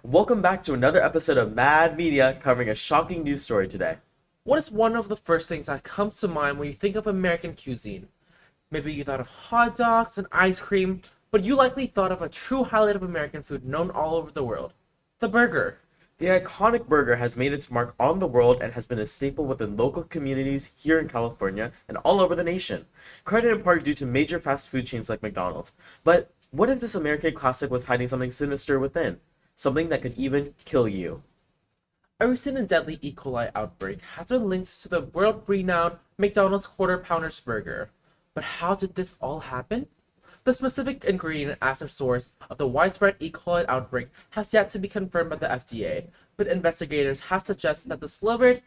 Welcome back to another episode of Mad Media covering a shocking news story today. What is one of the first things that comes to mind when you think of American cuisine? Maybe you thought of hot dogs and ice cream, but you likely thought of a true highlight of American food known all over the world, the burger. The iconic burger has made its mark on the world and has been a staple within local communities here in California and all over the nation, credit in part due to major fast food chains like McDonald's. But what if this American classic was hiding something sinister within? Something that could even kill you? A recent and deadly E. coli outbreak has been linked to the world-renowned McDonald's Quarter Pounders burger. But how did this all happen? The specific ingredient as a source of the widespread E. coli outbreak has yet to be confirmed by the FDA, but investigators have suggested that the slivered,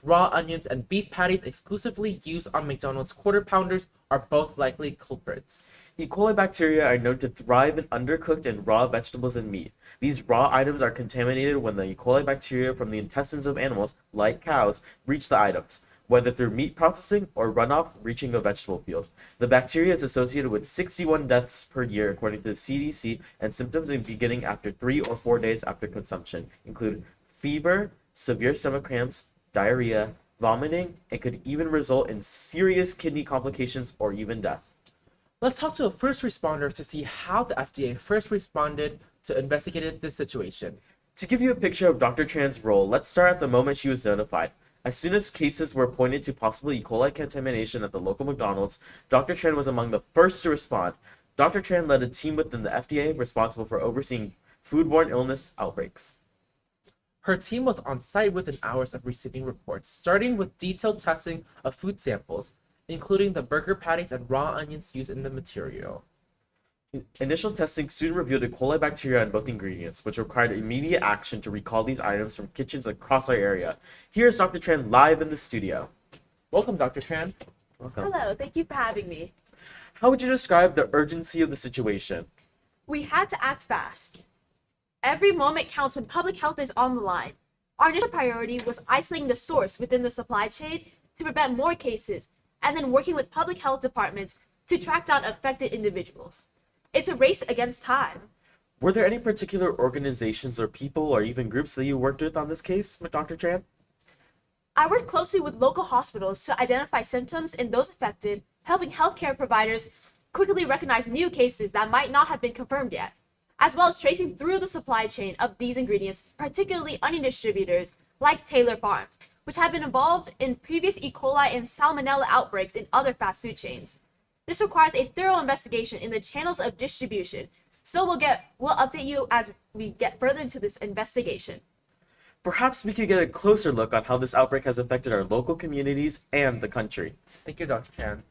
raw onions and beef patties exclusively used on McDonald's Quarter Pounders are both likely culprits. E. coli bacteria are known to thrive in undercooked and raw vegetables and meat. These raw items are contaminated when the E. coli bacteria from the intestines of animals, like cows, reach the items, whether through meat processing or runoff reaching a vegetable field. The bacteria is associated with 61 deaths per year according to the CDC, and symptoms beginning after 3 or 4 days after consumption include fever, severe stomach cramps, diarrhea, vomiting, and could even result in serious kidney complications or even death. Let's talk to a first responder to see how the FDA first responded to investigate this situation. To give you a picture of Dr. Tran's role, let's start at the moment she was notified. As soon as cases were pointed to possible E. coli contamination at the local McDonald's, Dr. Tran was among the first to respond. Dr. Tran led a team within the FDA responsible for overseeing foodborne illness outbreaks. Her team was on site within hours of receiving reports, starting with detailed testing of food samples, including the burger patties and raw onions used in the material. Initial testing soon revealed E. coli bacteria in both ingredients, which required immediate action to recall these items from kitchens across our area. Here's Dr. Tran live in the studio. Welcome, Dr. Tran. Welcome. Hello, thank you for having me. How would you describe the urgency of the situation? We had to act fast. Every moment counts when public health is on the line. Our initial priority was isolating the source within the supply chain to prevent more cases, and then working with public health departments to track down affected individuals. It's a race against time. Were there any particular organizations or people or even groups that you worked with on this case, Dr. Tran? I worked closely with local hospitals to identify symptoms in those affected, helping healthcare providers quickly recognize new cases that might not have been confirmed yet, as well as tracing through the supply chain of these ingredients, particularly onion distributors like Taylor Farms, which have been involved in previous E. coli and salmonella outbreaks in other fast food chains. This requires a thorough investigation in the channels of distribution, so we'll update you as we get further into this investigation. Perhaps we could get a closer look on how this outbreak has affected our local communities and the country. Thank you, Dr. Tran.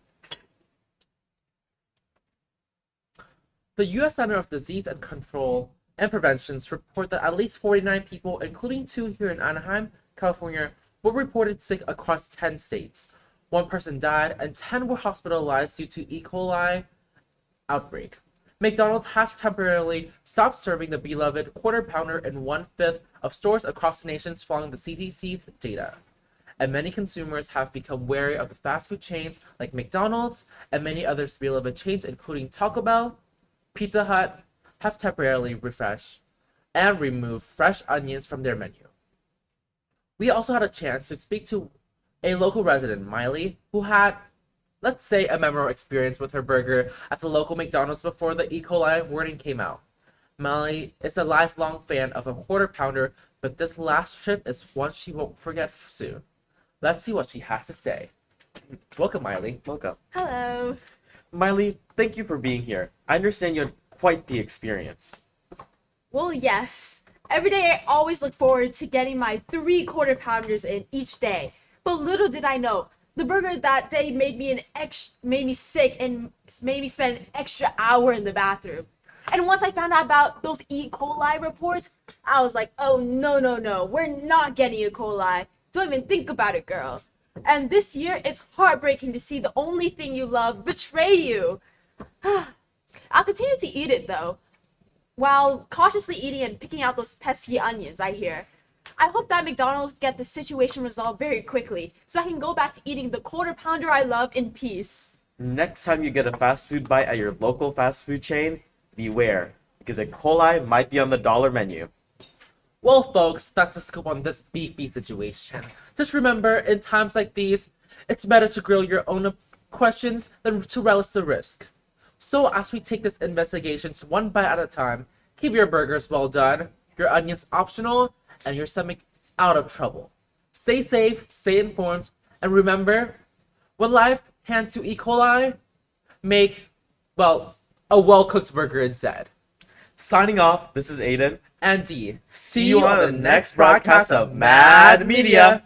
The U.S. Center of Disease and Control and Preventions report that at least 49 people, including 2 here in Anaheim, California, were reported sick across 10 states. 1 person died and 10 were hospitalized due to E. coli outbreak. McDonald's has temporarily stopped serving the beloved Quarter Pounder in 1/5 of stores across the nation following the CDC's data. And many consumers have become wary of the fast food chains like McDonald's and many other beloved chains, including Taco Bell, Pizza Hut, have temporarily refreshed and removed fresh onions from their menu. We also had a chance to speak to a local resident, Miley, who had, let's say, a memorable experience with her burger at the local McDonald's before the E. coli warning came out. Miley is a lifelong fan of a Quarter Pounder, but this last trip is one she won't forget soon. Let's see what she has to say. Welcome, Miley. Welcome. Hello. Miley, thank you for being here. I understand you had quite the experience. Well, yes. Every day I always look forward to getting my 3 Quarter Pounders in each day. But little did I know, the burger that day made me sick and made me spend an extra hour in the bathroom. And once I found out about those E. coli reports, I was like, oh no, we're not getting E. coli. Don't even think about it, girl. And this year, it's heartbreaking to see the only thing you love betray you. I'll continue to eat it though, while cautiously eating and picking out those pesky onions I hear. I hope that McDonald's get the situation resolved very quickly, so I can go back to eating the Quarter Pounder I love in peace. Next time you get a fast food bite at your local fast food chain, beware, because E. coli might be on the dollar menu. Well, folks, that's a scoop on this beefy situation. Just remember, in times like these, it's better to grill your own questions than to relish the risk. So, as we take this investigations one bite at a time, keep your burgers well done, your onions optional, and your stomach out of trouble. Stay safe, stay informed, and remember, when life hands you E. coli, make, well, a well-cooked burger instead. Signing off, this is Aiden. And D. See you on the next broadcast of Mad Media.